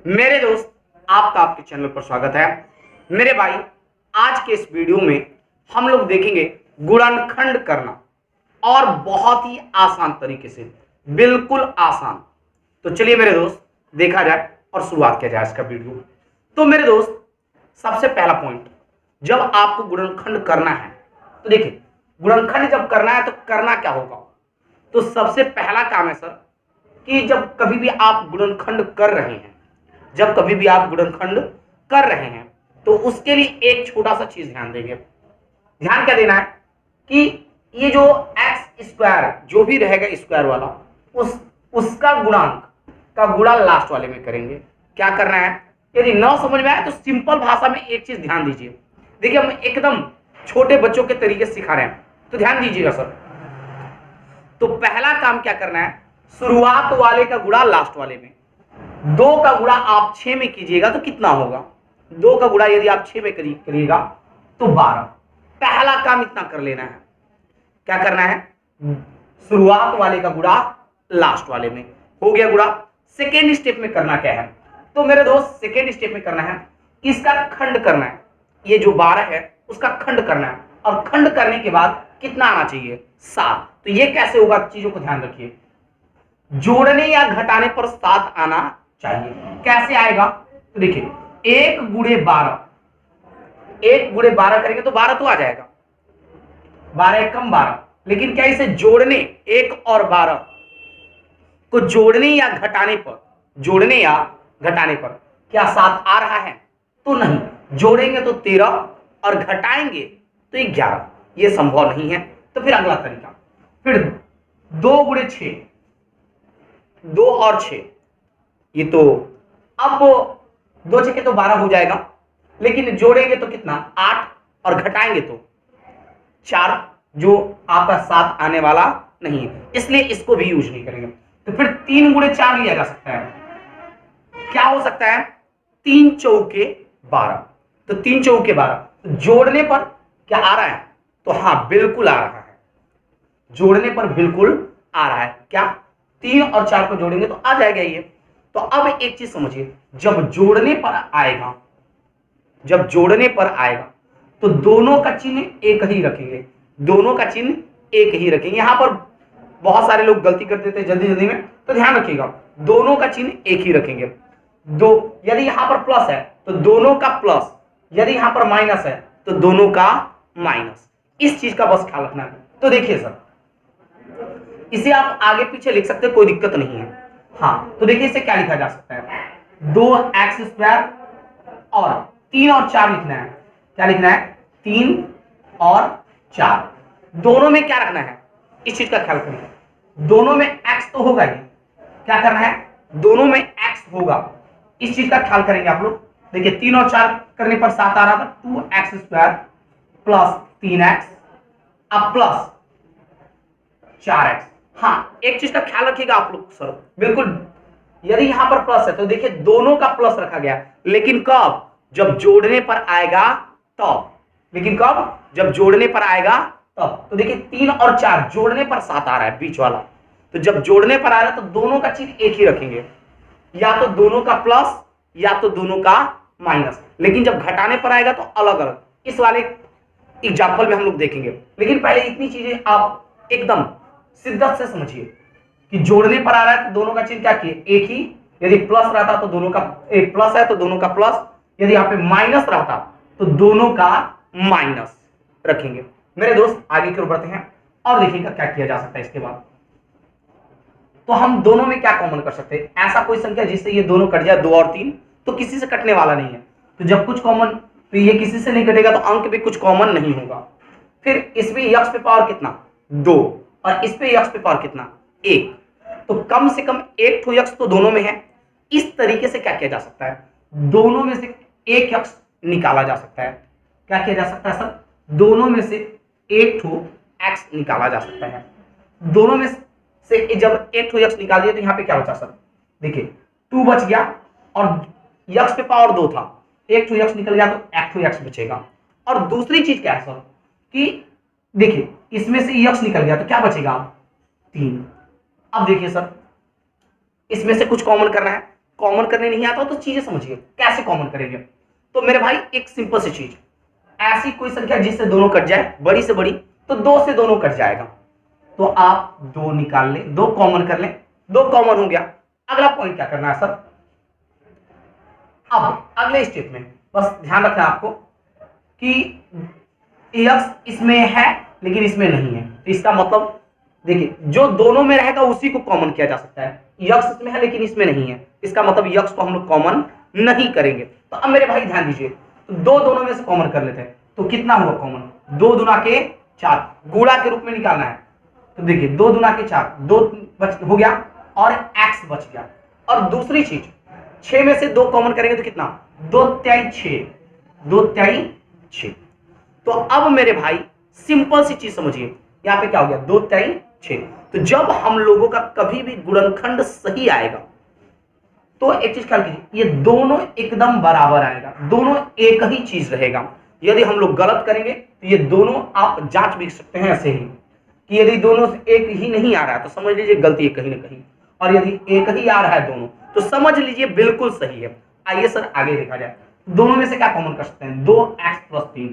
मेरे दोस्त, आपका आपके चैनल पर स्वागत है। मेरे भाई, आज के इस वीडियो में हम लोग देखेंगे गुणनखंड करना, और बहुत ही आसान तरीके से, बिल्कुल आसान। तो चलिए मेरे दोस्त, देखा जाए और शुरुआत किया जाए इसका वीडियो। तो मेरे दोस्त, सबसे पहला पॉइंट, जब आपको गुणनखंड करना है तो देखिए, गुणनखंड जब करना है तो करना क्या होगा। तो सबसे पहला काम है सर कि जब कभी भी आप गुणनखंड कर रहे हैं, तो उसके लिए एक छोटा सा चीज ध्यान देंगे। ध्यान क्या देना है कि ये जो एक्स स्क्वायर जो भी रहेगा स्क्वायर वाला, उसका गुणांक का गुणा लास्ट वाले में करेंगे। क्या करना है, यदि न समझ में आए तो सिंपल भाषा में एक चीज ध्यान दीजिए। देखिए, हम एकदम छोटे बच्चों के तरीके से सिखा रहे हैं, तो ध्यान दीजिएगा सर। तो पहला काम क्या करना है, शुरुआत वाले का गुणा लास्ट वाले में। 2 का गुणा आप 6 में कीजिएगा तो कितना होगा, 2 का गुणा यदि आप 6 में करिएगा तो 12। पहला काम इतना कर लेना है। क्या करना है, शुरुआत वाले का गुणा लास्ट वाले में। हो गया गुणा। सेकेंड स्टेप में करना क्या है, तो मेरे दोस्त सेकेंड स्टेप में करना है, इसका खंड करना है। ये जो 12 है उसका खंड करना है, और खंड करने के बाद कितना आना चाहिए, 7। तो ये कैसे होगा, चीजों को ध्यान रखिए। जोड़ने या घटाने पर 7 आना चाहिए। कैसे आएगा, तो देखिए 1 गुणे 12, 1 गुणे 12 करेंगे तो 12 तो आ जाएगा, 12 एक कम 12। लेकिन क्या इसे जोड़ने, 1 और 12 को जोड़ने या घटाने पर क्या 7 आ रहा है, तो नहीं। जोड़ेंगे तो 13 और घटाएंगे तो 11, ये संभव नहीं है। तो फिर अगला तरीका, फिर 2 गुणे 6, 2 और 6, ये तो अब 2 छके तो 12 हो जाएगा, लेकिन जोड़ेंगे तो कितना, 8, और घटाएंगे तो 4, जो आपका 7 आने वाला नहीं है, इसलिए इसको भी यूज नहीं करेंगे। तो फिर 3 गुणे 4 लिया जा सकता है। क्या हो सकता है, 3 चौके 12। तो 3 चौके 12, तो जोड़ने पर क्या आ रहा है, तो हाँ बिल्कुल आ रहा है, जोड़ने पर बिल्कुल आ रहा है। क्या 3 और 4 को जोड़ेंगे तो आ जाएगा ये। तो अब एक चीज समझिए, जब जोड़ने पर आएगा तो दोनों का चिन्ह एक ही रखेंगे, यहां पर बहुत सारे लोग गलती कर देते हैं जल्दी में, तो ध्यान रखिएगा, दोनों का चिन्ह एक ही रखेंगे। यदि यहां पर प्लस है तो दोनों का प्लस, यदि यहां पर माइनस है तो दोनों का माइनस। इस चीज का बस ख्याल रखना है। तो देखिए सर, इसे आप आगे पीछे लिख सकते हैं, कोई दिक्कत नहीं है। हाँ, तो देखिए इसे क्या लिखा जा सकता है, 2x² और 3 और 4 लिखना है। क्या लिखना है, 3 और 4। दोनों में क्या रखना है, इस चीज का ख्याल करें। दोनों में x तो होगा ही, क्या करना है, दोनों में x होगा, इस चीज का ख्याल करेंगे आप लोग। देखिए 3 और 4 करने पर 7 आ रहा था, 2x² प्लस 3x अब प्लस 4x। हाँ, एक चीज का ख्याल रखिएगा आप लोग सर, बिल्कुल, यदि यहां पर प्लस है तो देखिए दोनों का प्लस रखा गया, लेकिन कब, जब जोड़ने पर आएगा तब। जब जोड़ने पर आएगा तब। तो देखिए 3 और 4 जोड़ने पर 7 आ रहा है बीच वाला, तो जब जोड़ने पर आ रहा है तो दोनों का चिन्ह एक ही रखेंगे, या तो दोनों का प्लस या तो दोनों का माइनस। लेकिन जब घटाने पर आएगा तो अलग अलग, इस वाले एग्जाम्पल में हम लोग देखेंगे। लेकिन पहले इतनी चीजें आप एकदम शिद्दत से समझिए कि जोड़ने पर आ रहा है तो दोनों का चिन्ह क्या किए, एक ही। यदि प्लस रहता तो दोनों का, एक प्लस है तो दोनों का प्लस, यदि यहाँ पे माइनस रहता तो दोनों का माइनस रखेंगे। मेरे दोस्त, आगे की ओर बढ़ते हैं और देखिएगा क्या किया जा सकता है इसके बाद। तो हम दोनों में क्या कॉमन कर सकते हैं, ऐसा कोई संख्या जिससे ये दोनों कट जाए, 2 और 3, तो किसी से कटने वाला नहीं है। तो जब कुछ कॉमन, तो ये किसी से नहीं कटेगा, तो अंक भी कुछ कॉमन नहीं होगा। फिर इसमें यक्स पे पावर कितना, 2, और इस पे यक्स पे पावर कितना, 1। तो कम से कम 1 ठो यक्स तो दोनों में है। इस तरीके से क्या किया जा सकता है, दोनों में से एक यक्स निकाला जा सकता है। क्या किया जा सकता है सर, दोनों में से एक ठो एक्स निकाला जा सकता है। दोनों में से जब एक ठो यक्स निकाल दिया तो यहाँ पे क्या बचा सर, देखिए 2 बच गया, और यक्स पे पावर 2 था, एक ठो यक्स निकल गया तो एक ठो यक्स बचेगा। और दूसरी चीज क्या है सर, कि देखिए इसमें से यक्स निकल गया तो क्या बचेगा, 3। अब देखिए सर, इसमें से कुछ कॉमन करना है, कॉमन करने नहीं आता तो चीजें समझिए कैसे कॉमन करेंगे। तो मेरे भाई एक सिंपल सी चीज, ऐसी कोई संख्या जिससे दोनों कट जाए, बड़ी से बड़ी, तो 2 से दोनों कट जाएगा, तो आप 2 निकाल लें, 2 कॉमन कर लें, 2 कॉमन हो गया। अगला पॉइंट क्या करना है सर, अब अगले स्टेप में बस ध्यान रखना है आपको कि x इसमें है लेकिन इसमें नहीं है, तो इसका मतलब देखिए जो दोनों में रहेगा उसी को कॉमन किया जा सकता है। x इसमें है लेकिन इसमें नहीं है, इसका मतलब x को हम लोग कॉमन नहीं करेंगे। तो अब मेरे भाई ध्यान दीजिए, तो 2 दोनों में से कॉमन कर लेते हैं, तो कितना हुआ कॉमन, 2 दूना के 4, गुणा के रूप में निकालना है। तो देखिए 2 दूना के 4, 2 हो गया और x बच गया। और दूसरी चीज 6 में से 2 कॉमन करेंगे तो कितना, 2 त्याई 6, 2 त्याई 6। तो अब मेरे भाई सिंपल सी चीज समझिए, यहां पे क्या हो गया, 2 त्याई 6। तो जब हम लोगों का कभी भी गुणनखंड सही आएगा तो एक चीज ख्याल कीजिए, ये दोनों एकदम बराबर आएगा, दोनों एक ही चीज रहेगा। यदि हम लोग गलत करेंगे तो ये दोनों आप जांच भी सकते हैं ऐसे ही कि यदि दोनों से एक ही नहीं आ रहा है तो समझ लीजिए गलती है कहीं ना कहीं, और यदि एक ही आ रहा है दोनों तो समझ लीजिए बिल्कुल सही है। आइए सर आगे देखा जाए, दोनों में से क्या कॉमन कर सकते हैं, 2x + 3,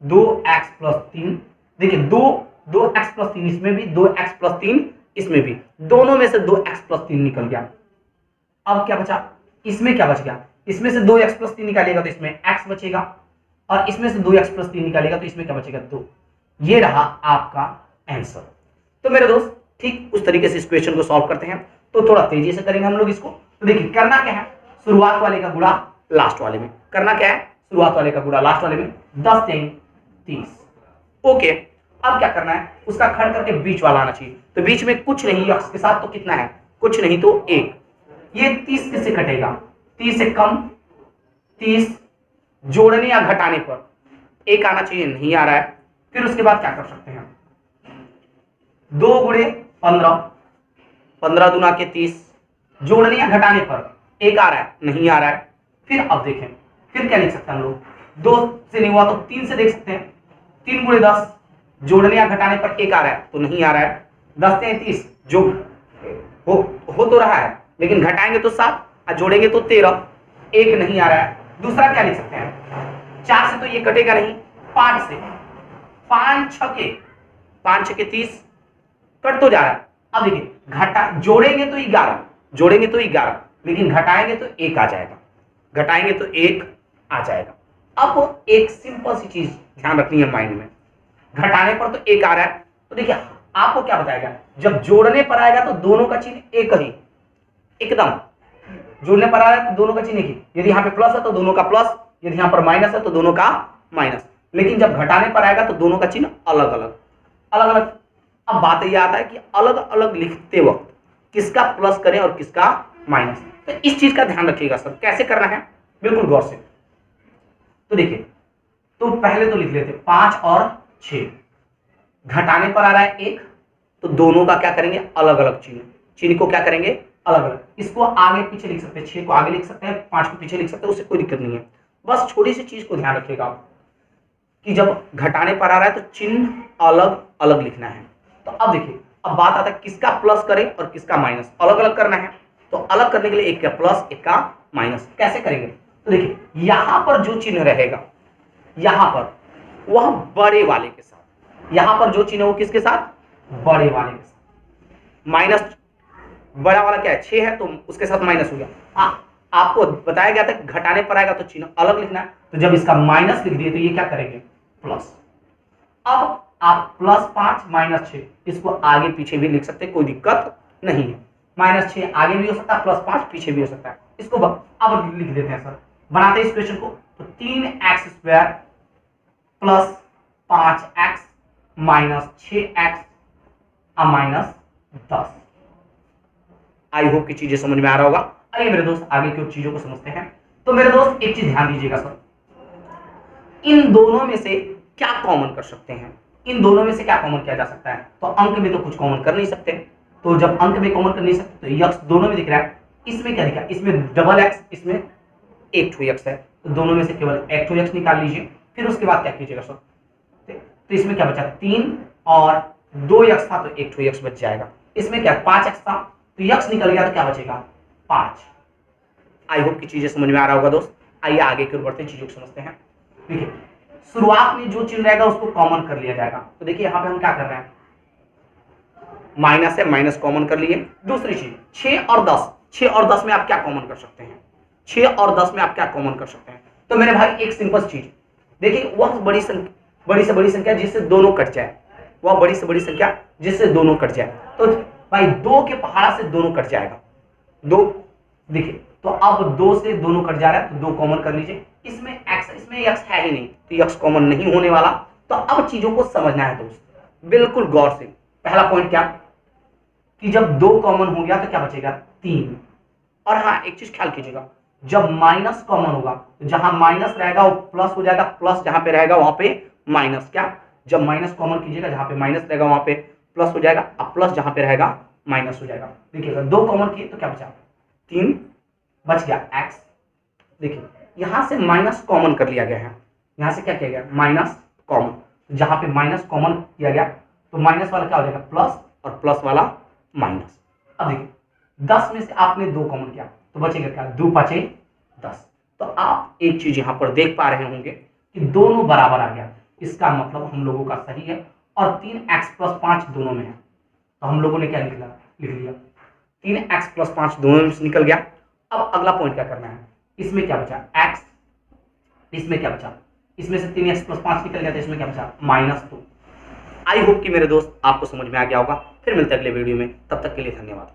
2x + 3, देखिए 2x + 3 इसमें भी, 2x + 3 इसमें भी, दोनों में से 2x + 3 निकल गया। अब क्या बचा, इसमें क्या बच गया, इसमें से 2x + 3 निकालेगा तो इसमें x बचेगा, और इसमें से 2x + 3 निकालेगा तो इसमें क्या बचेगा, 2। ये रहा आपका आंसर। तो मेरे दोस्त ठीक उस तरीके से इस क्वेश्चन को सॉल्व करते हैं, तो थोड़ा तेजी से करेंगे हम लोग इसको। तो देखिए करना क्या है, शुरुआत वाले का गुणा लास्ट वाले में, करना क्या है, शुरुआत वाले का गुणा लास्ट वाले में, 10 3 30। ओके, अब क्या करना है, उसका खंड करके बीच वाला आना चाहिए। तो बीच में कुछ नहीं, x के साथ तो कितना है, कुछ नहीं तो 1। ये 30 किससे कटेगा, 30 से कम, 30 जोड़ने या घटाने पर 1 आना चाहिए, नहीं आ रहा है। फिर उसके बाद क्या कर सकते हैं, 2 × 15, 15 दूना के 30, जोड़ने या घटाने पर 1 आ रहा है, नहीं आ रहा है। फिर अब देखें, फिर क्या लिख सकते हैं हम लोग, 2 से नहीं हुआ तो 3 से देख सकते हैं, 3 × 10, जोड़ने या घटाने पर 1 आ रहा है तो नहीं आ रहा है। 10 × 30 जो हो तो रहा है, लेकिन घटाएंगे तो 7 और जोड़ेंगे तो 13, 1 नहीं आ रहा है। दूसरा क्या लिख सकते हैं, 4 से तो ये कटेगा नहीं, 5 से, 5 6 के 30, कट तो जा रहा है। अब देखिए घटा जोड़ेंगे तो 11, जोड़ेंगे तो 11, लेकिन घटाएंगे तो 1 आ जाएगा, घटाएंगे तो 1 आ जाएगा। अब एक सिंपल सी चीज ध्यान रखनी है माइंड में, घटाने पर तो 1 आ रहा है, तो देखिए आपको क्या बताएगा, जब जोड़ने पर आएगा तो दोनों का चिन्ह एक ही, एकदम जोड़ने पर आ रहा है तो दोनों का चिन्ह एक ही, यदि यहाँ पे प्लस है तो दोनों का प्लस, यदि यहाँ पर माइनस है तो दोनों का माइनस, लेकिन जब घटाने पर आएगा तो दोनों का चिन्ह अलग अलग। अब बात यह आता है कि अलग अलग लिखते वक्त किसका प्लस करें और किसका माइनस, तो इस चीज का ध्यान रखिएगा सर, कैसे करना है बिल्कुल गौर से। तो देखिए, तो पहले तो लिख लेते 5 और 6, घटाने पर आ रहा है 1, तो दोनों का क्या करेंगे, अलग अलग चिन्ह को क्या करेंगे, अलग अलग। इसको आगे पीछे लिख सकते हैं, 6 को आगे लिख सकते हैं, 5 को पीछे लिख सकते हैं, उससे कोई दिक्कत नहीं है। बस छोटी सी चीज को ध्यान रखिएगा आप कि जब घटाने पर आ रहा है तो चिन्ह अलग अलग लिखना है। तो अब देखिए, अब बात आता है किसका प्लस करें और किसका माइनस, अलग अलग करना है। तो अलग करने के लिए एक का प्लस एक का माइनस, कैसे करेंगे, तो देखिए यहां पर जो चिन्ह रहेगा, यहां पर वह बड़े वाले के साथ, यहां पर जो चिन्ह है वो किसके साथ, बड़े वाले के साथ। माइनस बड़ा वाला क्या है, 6 है, तो उसके साथ माइनस हो गया। आपको बताया गया था कि घटाने पर आएगा तो चिन्ह अलग लिखना है, तो जब इसका माइनस लिख दिए तो ये क्या करेंगे, प्लस। अब आप +5 -6 इसको आगे पीछे भी लिख सकते हैं, कोई दिक्कत नहीं है। -6 आगे भी हो सकता है, +5 पीछे भी हो सकता है। इसको अब लिख देते हैं सर, बनाते हैं इस क्वेश्चन को। तो 3x² + 5x -6x -10। I hope की चीजें समझ में आ रहा होगा। आइए मेरे दोस्त आगे की चीजों को समझते हैं। तो मेरे दोस्त एक चीज ध्यान दीजिएगा सर, इन दोनों में से क्या कॉमन कर सकते हैं, इन दोनों में से क्या कॉमन किया जा सकता है। तो अंक में तो कुछ कॉमन कर नहीं सकते, तो जब अंक में कॉमन कर नहीं सकते तो x दोनों में दिख रहा है, इसमें क्या दिखा, इसमें डबल x, इसमें एक ठो x है, तो दोनों में से केवल एक ठो x निकाल लीजिए। फिर उसके बाद क्या कीजिएगा सर, तो इसमें क्या बचा, 3 और 2x था तो एक ठो x बच जाएगा। इसमें क्या 5x था, तो x निकल गया तो क्या बचेगा 5। आई होप की चीजें समझ में आ रहा होगा दोस्त। आइए आगे की ओर बढ़ते हैं, चीजों को समझते हैं। देखिए शुरुआत में जो चिन्ह रहेगा उसको कॉमन कर लिया जाएगा। तो देखिए यहाँ पे हम क्या कर रहे हैं, माइनस है, माइनस कॉमन कर लिए। दूसरी चीज 6 और 10, 6 और 10 में आप क्या कॉमन कर सकते हैं, 6 और 10 में आप क्या कॉमन कर सकते हैं। तो मेरे भाई एक सिंपल चीज देखिए, वह बड़ी से बड़ी संख्या जिससे दोनों कट जाए, वह बड़ी से बड़ी संख्या जिससे दोनों कट जाए। तो भाई 2 के पहाड़ा से दोनों कट जाएगा, 2 देखिए। तो अब 2 से दोनों कट जा रहा है, तो 2 कॉमन कर लीजिए। इसमें x है ही नहीं, तो x कॉमन नहीं होने वाला। तो अब चीजों को समझना है दोस्त, बिल्कुल गौर से। पहला पॉइंट क्या कि जब 2 कॉमन हो गया तो क्या बचेगा, 3। और हाँ एक चीज ख्याल कीजिएगा, जब माइनस कॉमन होगा तो जहां माइनस रहेगा वो प्लस हो जाएगा, प्लस जहां पे रहेगा वहां पे माइनस। क्या, जब माइनस कॉमन कीजिएगा जहां पे माइनस रहेगा वहां पे प्लस हो जाएगा, अब प्लस जहां पे रहेगा माइनस हो जाएगा। देखिए अगर 2 कॉमन किए तो क्या बचा, 3 बच गया x। देखिए यहां से माइनस कॉमन कर लिया गया है, यहां से क्या किया गया, माइनस कॉमन। जहां पे माइनस कॉमन किया गया तो माइनस वाला क्या हो जाएगा प्लस, और प्लस वाला माइनस। अब देखिए 10 में से आपने 2 कॉमन किया तो बचेगा क्या, 2 5 10। तो आप एक चीज यहां पर देख पा रहे होंगे कि दोनों बराबर आ गया, इसका मतलब हम लोगों का सही है। और 3x + 5 दोनों में है, तो हम लोगों ने क्या लिख लिया 3x + 5 दोनों में से निकल गया। अब अगला पॉइंट क्या करना है, इसमें क्या बचा x, इसमें क्या बचा, इसमें से 3x + 5 निकल गया तो इसमें क्या बचा -2। आई होप कि मेरे दोस्त आपको समझ में आ गया होगा। फिर मिलते हैं अगले वीडियो में, तब तक के लिए धन्यवाद।